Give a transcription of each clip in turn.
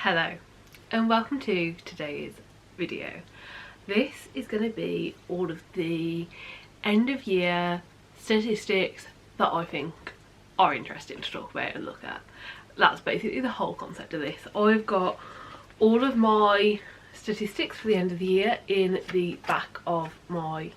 Hello and welcome to today's video. This is going to be all of the end of year statistics that I think are interesting to talk about and look at. That's basically the whole concept of this. I've got all of my statistics for the end of the year in the back of my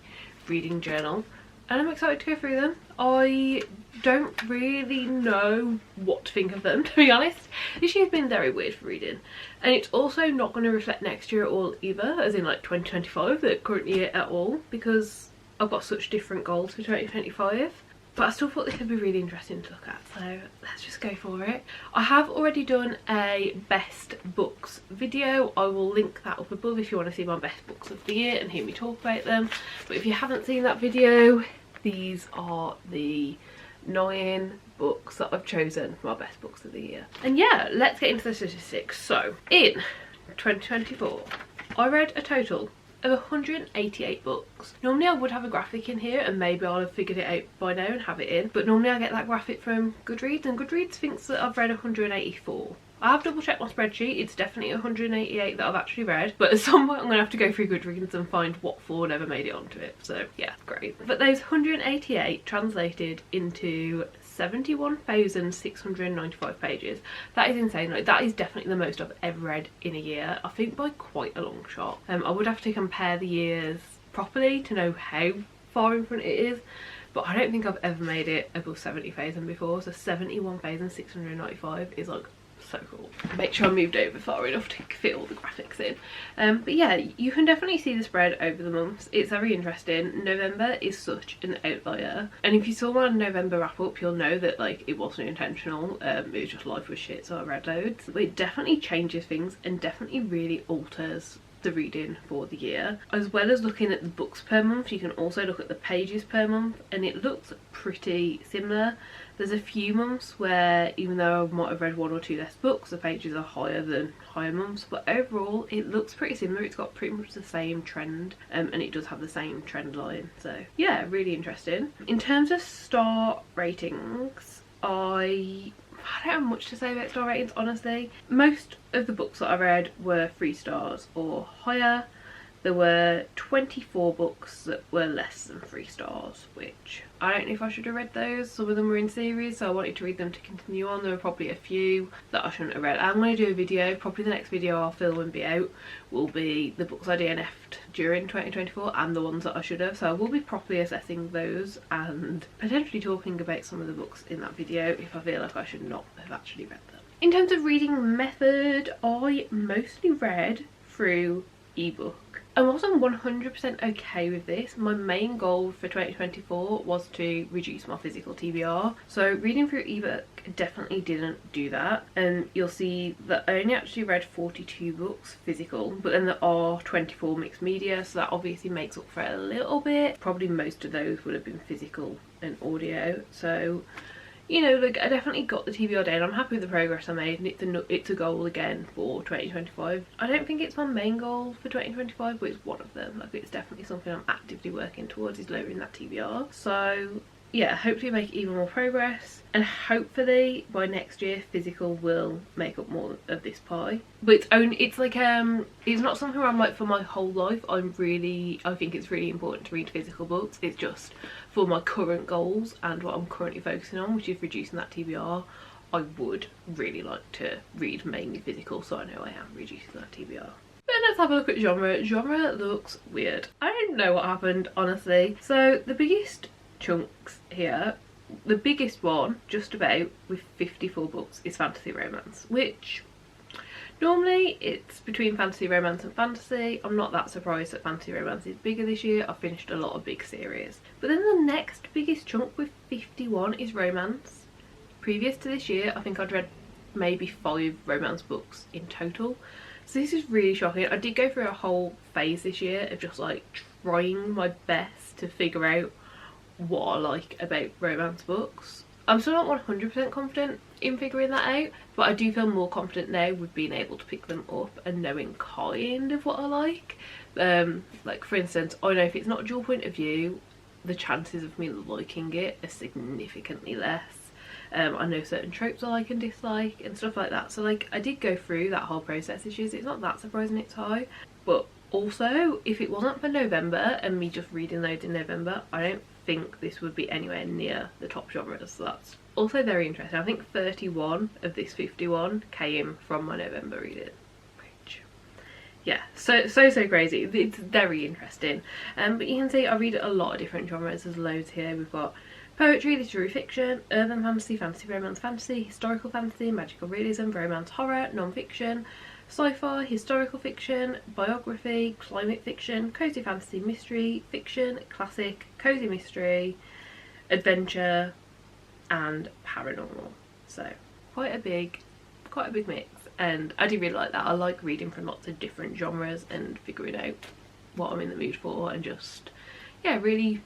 reading journal and I'm excited to go through them. I don't really know what to think of them, to be honest. This year's been very weird for reading, and it's also not going to reflect next year at all either, as in like 2025, the current year at all, because I've got such different goals for 2025. But I still thought this would be really interesting to look at, so let's just go for it. I have already done a best books video. I will link that up above if you want to see my best books of the year and hear me talk about them. But if you haven't seen that video, these are the 9 books that I've chosen for my best books of the year. And yeah, let's get into the statistics. So in 2024, I read a total of 188 books. Normally I would have a graphic in here and maybe I'll have figured it out by now and have it in, but normally I get that graphic from Goodreads, and Goodreads thinks that I've read 184. I have double checked my spreadsheet, it's definitely 188 that I've actually read, but at some point I'm going to have to go through Goodreads and find what 4 never made it onto it, so yeah, great. But those 188 translated into 71,695 pages. That is insane. Like, that is definitely the most I've ever read in a year, I think by quite a long shot. I would have to compare the years properly to know how far in front it is, but I don't think I've ever made it above 70,000 before, so 71,695 is like so cool. Make sure I moved over far enough to fit all the graphics in. But yeah, you can definitely see the spread over the months. It's very interesting. November is such an outlier, and if you saw my November wrap up, you'll know that like it wasn't intentional. It was just life was shit, so I read loads. But it definitely changes things and definitely really alters the reading for the year. As well as looking at the books per month, you can also look at the pages per month, and it looks pretty similar. There's a few months where, even though I might have read 1 or 2 less books, the pages are higher than higher months, but overall it looks pretty similar. It's got pretty much the same trend, and it does have the same trend line, so yeah, really interesting. In terms of star ratings, I don't have much to say about star ratings, honestly. Most of the books that I read were 3 stars or higher. There were 24 books that were less than 3 stars, which I don't know if I should have read those. Some of them were in series, so I wanted to read them to continue on. There were probably a few that I shouldn't have read. I'm going to do a video, probably the next video I'll film and be out will be the books I DNF'd during 2024 and the ones that I should have. So I will be properly assessing those and potentially talking about some of the books in that video if I feel like I should not have actually read them. In terms of reading method, I mostly read through ebook. I wasn't 100% okay with this. My main goal for 2024 was to reduce my physical TBR. So reading through ebook definitely didn't do that. And you'll see that I only actually read 42 books physical, but then there are 24 mixed media, so that obviously makes up for it a little bit. Probably most of those would have been physical and audio. So, you know, like, I definitely got the TBR down. I'm happy with the progress I made, and it's a goal again for 2025. I don't think it's my main goal for 2025, but it's one of them. Like, it's definitely something I'm actively working towards, is lowering that TBR. So yeah, hopefully make even more progress, and hopefully by next year physical will make up more of this pie. But it's like it's not something where I'm like, for my whole life I think it's really important to read physical books. It's just for my current goals and what I'm currently focusing on, which is reducing that TBR. I would really like to read mainly physical, so I know I am reducing that TBR. But let's have a look at genre. Genre looks weird. I don't know what happened, honestly. So the biggest chunks here, the biggest one just about with 54 books is fantasy romance, which normally it's between fantasy romance and fantasy. I'm not that surprised that fantasy romance is bigger this year. I've finished a lot of big series. But then the next biggest chunk with 51 is romance. Previous to this year I think I'd read maybe 5 romance books in total, so this is really shocking. I did go through a whole phase this year of just like trying my best to figure out what I like about romance books. I'm still not 100% confident in figuring that out, but I do feel more confident now with being able to pick them up and knowing kind of what I like. Like for instance, I know if it's not a dual point of view, the chances of me liking it are significantly less. I know certain tropes I like and dislike and stuff like that. So like I did go through that whole process this year, so it's not that surprising it's high. But also, if it wasn't for November and me just reading loads in November, I don't think this would be anywhere near the top genres. So that's also very interesting. I think 31 of this 51 came from my November reading. Yeah, so crazy. It's very interesting. But you can see I read a lot of different genres. There's loads here. We've got poetry, literary fiction, urban fantasy, fantasy romance, fantasy, historical fantasy, magical realism, romance horror, non-fiction, sci-fi, historical fiction, biography, climate fiction, cozy fantasy, mystery, fiction, classic, cozy mystery, adventure, and paranormal. So quite a big mix, and I do really like that. I like reading from lots of different genres and figuring out what I'm in the mood for, and just, yeah, really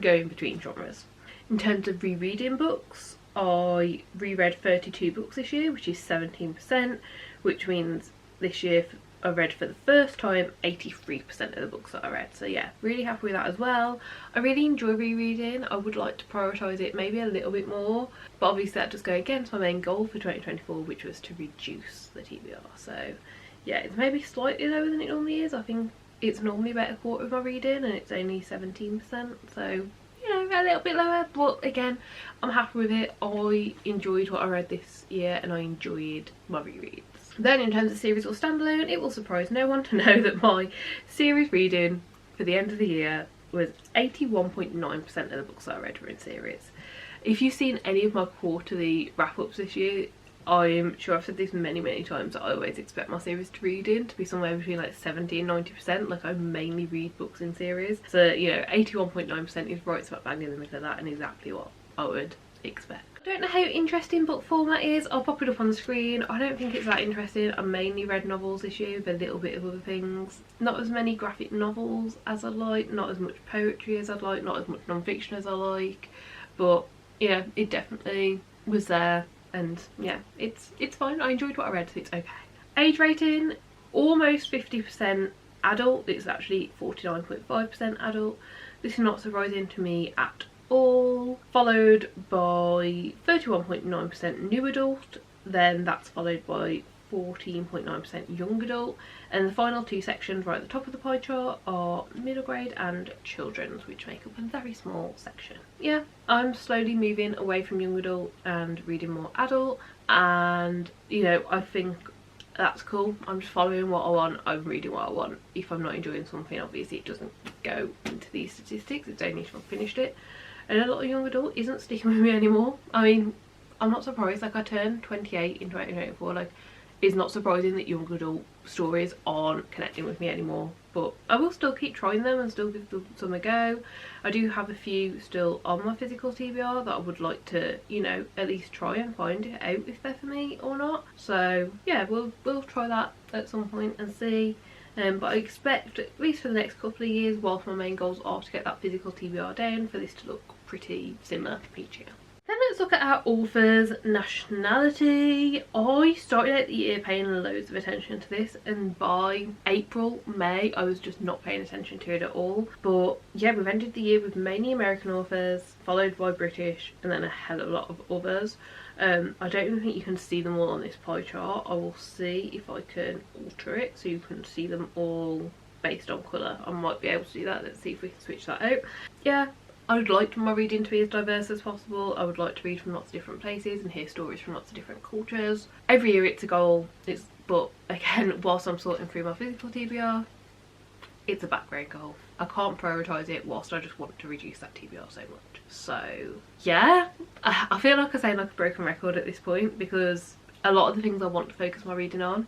going between genres. In terms of rereading books, I reread 32 books this year, which is 17%, which means this year I read for the first time 83% of the books that I read. So yeah, really happy with that as well. I really enjoy rereading. I would like to prioritise it maybe a little bit more, but obviously that does go against my main goal for 2024, which was to reduce the TBR. So yeah, it's maybe slightly lower than it normally is. I think it's normally about a quarter of my reading and it's only 17%, so you know, a little bit lower, but again, I'm happy with it. I enjoyed what I read this year and I enjoyed my rereads. Then in terms of series or standalone, it will surprise no one to know that my series reading for the end of the year was 81.9% of the books that I read were in series. If you've seen any of my quarterly wrap-ups this year, I'm sure I've said this many times, that I always expect my series to reading to be somewhere between like 70 and 90%. Like I mainly read books in series, so you know, 81.9% is right smack bang in the middle of that and exactly what I would expect. I don't know how interesting book format is. I'll pop it up on the screen. I don't think it's that interesting. I mainly read novels this year with a little bit of other things. Not as many graphic novels as I'd like, not as much poetry as I'd like, not as much non-fiction as I like, but yeah, it definitely was there. And yeah, it's fine. I enjoyed what I read, so it's okay. Age rating, almost 50% adult. It's actually 49.5% adult. This is not surprising to me at all. Followed by 31.9% new adult. Then that's followed by 14.9% young adult. And the final two sections right at the top of the pie chart are middle grade and children's, which make up a very small section. Yeah, I'm slowly moving away from young adult and reading more adult, and you know, I think that's cool. I'm just following what I want, I'm reading what I want. If I'm not enjoying something, obviously it doesn't go into these statistics, it's only if I've finished it. And a lot of young adult isn't sticking with me anymore. I mean, I'm not surprised. Like I turned 28 in 2024, like it's not surprising that young adult stories aren't connecting with me anymore, but I will still keep trying them and still give them some a go. I do have a few still on my physical TBR that I would like to, you know, at least try and find it out if they're for me or not. So yeah, we'll try that at some point and see. But I expect, at least for the next couple of years, whilst my main goals are to get that physical TBR down, for this to look pretty similar each year. Then let's look at our author's nationality. I started out the year paying loads of attention to this, and by April, May, I was just not paying attention to it at all. But yeah, we've ended the year with mainly American authors, followed by British, and then a hell of a lot of others. I don't even think you can see them all on this pie chart. I will see if I can alter it so you can see them all based on colour. I might be able to do that. Let's see if we can switch that out. Yeah, I would like my reading to be as diverse as possible. I would like to read from lots of different places and hear stories from lots of different cultures. Every year it's a goal, but again, whilst I'm sorting through my physical TBR, it's a background goal. I can't prioritise it whilst I just want to reduce that TBR so much. So yeah, I feel like I sound like a broken record at this point, because a lot of the things I want to focus my reading on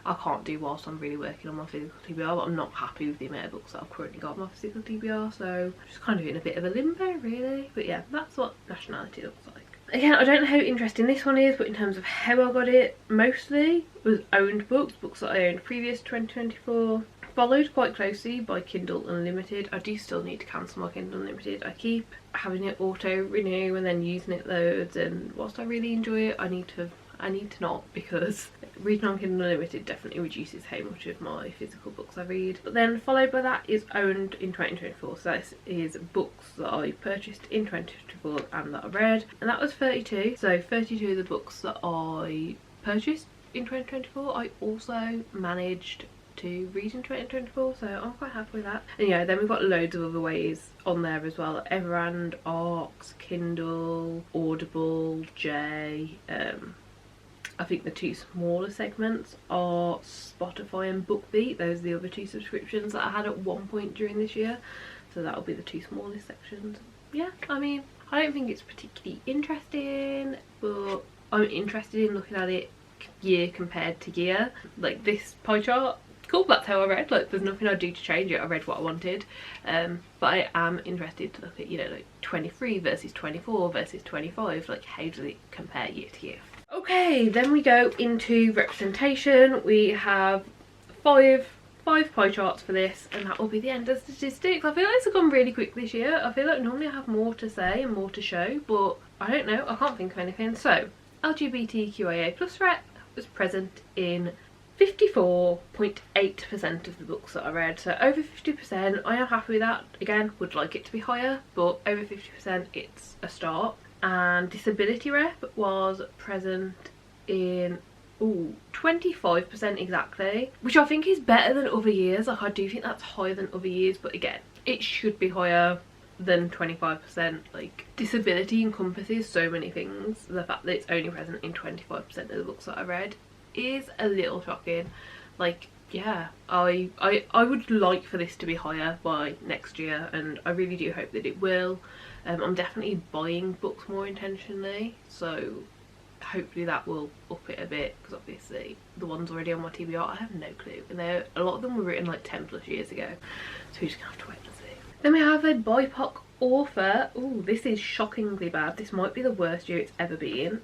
I can't do whilst I'm really working on my physical TBR, but I'm not happy with the amount of books that I've currently got on my physical TBR, so just kind of in a bit of a limbo really. But yeah, that's what nationality looks like. Again, I don't know how interesting this one is, but in terms of how I got it, mostly was owned books that I owned previous to 2024. Followed quite closely by Kindle Unlimited. I do still need to cancel my Kindle Unlimited. I keep having it auto renew and then using it loads, and whilst I really enjoy it, I need to not, because reading on Kindle Unlimited definitely reduces how much of my physical books I read. But then followed by that is owned in 2024. So this is books that I purchased in 2024 and that I read. And that was 32. So 32 of the books that I purchased in 2024 I also managed to read in 2024, so I'm quite happy with that. And yeah, then we've got loads of other ways on there as well: Everand, Arcs, Kindle, Audible, J. I think the two smaller segments are Spotify and BookBeat. Those are the other two subscriptions that I had at one point during this year, so that'll be the two smallest sections. Yeah, I mean, I don't think it's particularly interesting, but I'm interested in looking at it year compared to year. Like this pie chart, cool, that's how I read. Like, there's nothing I do to change it. I read what I wanted, but I am interested to look at, you know, like 23 versus 24 versus 25. Like, how does it compare year to year? Okay, then we go into representation. We have five pie charts for this, and that will be the end of statistics. I feel like it's gone really quick this year. I feel like normally I have more to say and more to show, but I don't know, I can't think of anything. So LGBTQIA+ rep was present in 54.8% of the books that I read, so over 50%. I am happy with that. Again, would like it to be higher, but over 50%, it's a start. And disability rep was present in 25% exactly, which I think is better than other years. Like, I do think that's higher than other years, but again, it should be higher than 25%. Like, disability encompasses so many things. The fact that it's only present in 25% of the books that I read is a little shocking. Like, yeah, I would like for this to be higher by next year, and I really do hope that it will. I'm definitely buying books more intentionally, so hopefully that will up it a bit, because obviously the ones already on my TBR, I have no clue, and a lot of them were written like 10 plus years ago, so we're just gonna have to wait and see. Then we have a BIPOC author. Oh, this is shockingly bad. This might be the worst year it's ever been.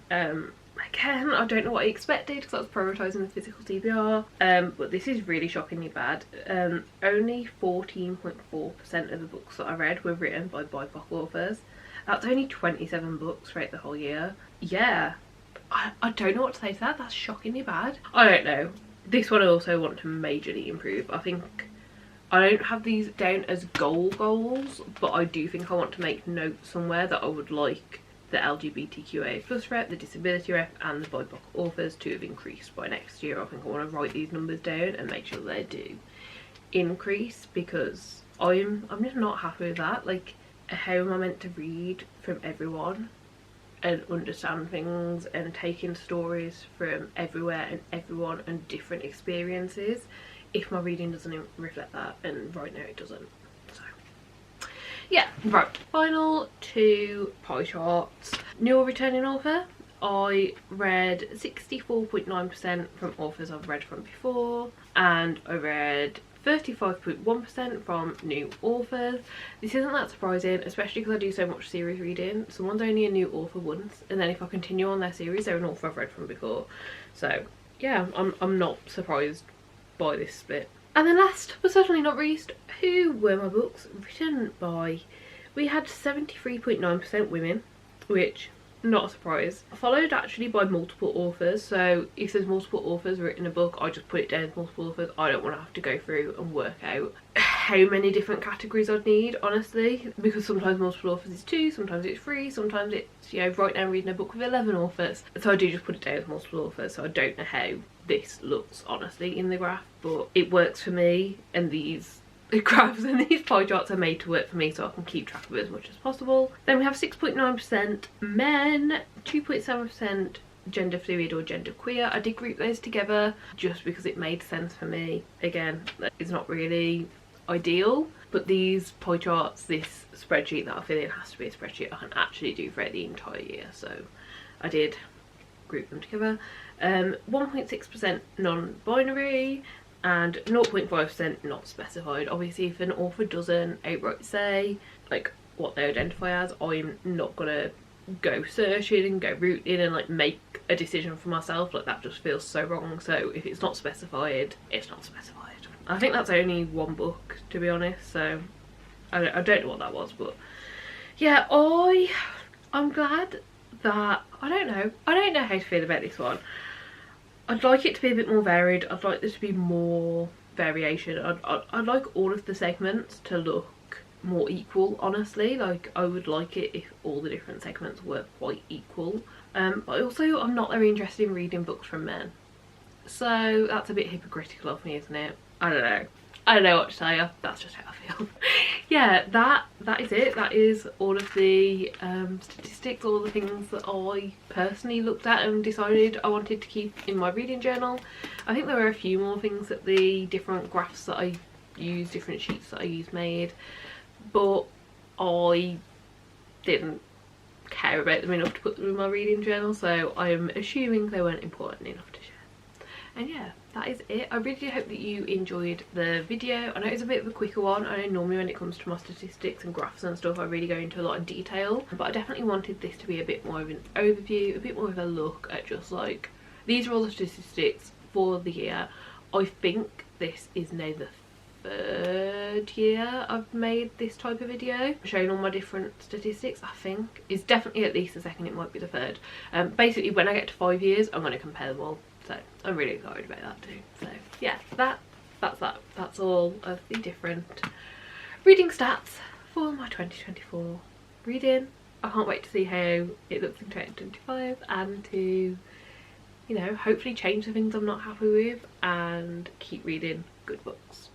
Again, I don't know what I expected because I was prioritising the physical TBR, but this is really shockingly bad. Only 14.4% of the books that I read were written by BIPOC authors. That's only 27 books throughout the whole year. Yeah, I don't know what to say to that. That's shockingly bad. I don't know. This one I also want to majorly improve. I think I don't have these down as goals, but I do think I want to make note somewhere that I would like the LGBTQIA+ rep, the disability rep, and the BIPOC authors to have increased by next year. I think I want to write these numbers down and make sure they do increase, because I'm just not happy with that. Like, how am I meant to read from everyone and understand things and take in stories from everywhere and everyone and different experiences if my reading doesn't reflect that? And right now it doesn't. Yeah, right. Final two pie charts. New or returning author. I read 64.9% from authors I've read from before, and I read 35.1% from new authors. This isn't that surprising, especially because I do so much series reading. Someone's only a new author once, and then if I continue on their series, they're an author I've read from before. So yeah, I'm not surprised by this split. And then last but certainly not least, who were my books written by? We had 73.9% women, which, not a surprise. Followed actually by multiple authors, so if there's multiple authors written a book, I just put it down as multiple authors. I don't want to have to go through and work out how many different categories I'd need, honestly, because sometimes multiple authors is 2, sometimes it's 3, sometimes it's, you know, right now I'm reading a book with 11 authors. So I do just put it down as multiple authors, so I don't know how this looks honestly in the graph, but it works for me, and these graphs and these pie charts are made to work for me so I can keep track of it as much as possible. Then we have 6.9% men, 2.7% gender fluid or gender queer. I did group those together just because it made sense for me. Again, it's not really ideal, but these pie charts, this spreadsheet that I fill in has to be a spreadsheet I can actually do throughout the entire year, so I did group them together. 1.6% non-binary and 0.5% not specified. Obviously, if an author doesn't outright say like what they identify as, I'm not gonna go searching and go rooting and like make a decision for myself. Like, that just feels so wrong. So if it's not specified, it's not specified. I think that's only one book, to be honest, so I don't know what that was, but yeah, I'm glad that I don't know how to feel about this one. I'd like it to be a bit more varied. I'd like there to be more variation. I'd like all of the segments to look more equal, honestly. Like, I would like it if all the different segments were quite equal. But also, I'm not very interested in reading books from men. So that's a bit hypocritical of me, isn't it? I don't know. I don't know what to tell you. That's just how I feel. Yeah, that is it. That is all of the statistics, all the things that I personally looked at and decided I wanted to keep in my reading journal. I think there were a few more things that the different graphs that I used, different sheets that I used made, but I didn't care about them enough to put them in my reading journal, so I am assuming they weren't important enough to share. And yeah, that is it. I really do hope that you enjoyed the video. I know it's a bit of a quicker one. I know normally when it comes to my statistics and graphs and stuff I really go into a lot of detail, but I definitely wanted this to be a bit more of an overview, a bit more of a look at just like, these are all the statistics for the year. I think this is now the 3rd year I've made this type of video showing all my different statistics. I think it's definitely at least the 2nd, it might be the 3rd. Basically when I get to 5 years I'm going to compare them all, so I'm really excited about that too. So yeah, that's all of the different reading stats for my 2024 reading. I can't wait to see how it looks in 2025 and to, you know, hopefully change the things I'm not happy with and keep reading good books.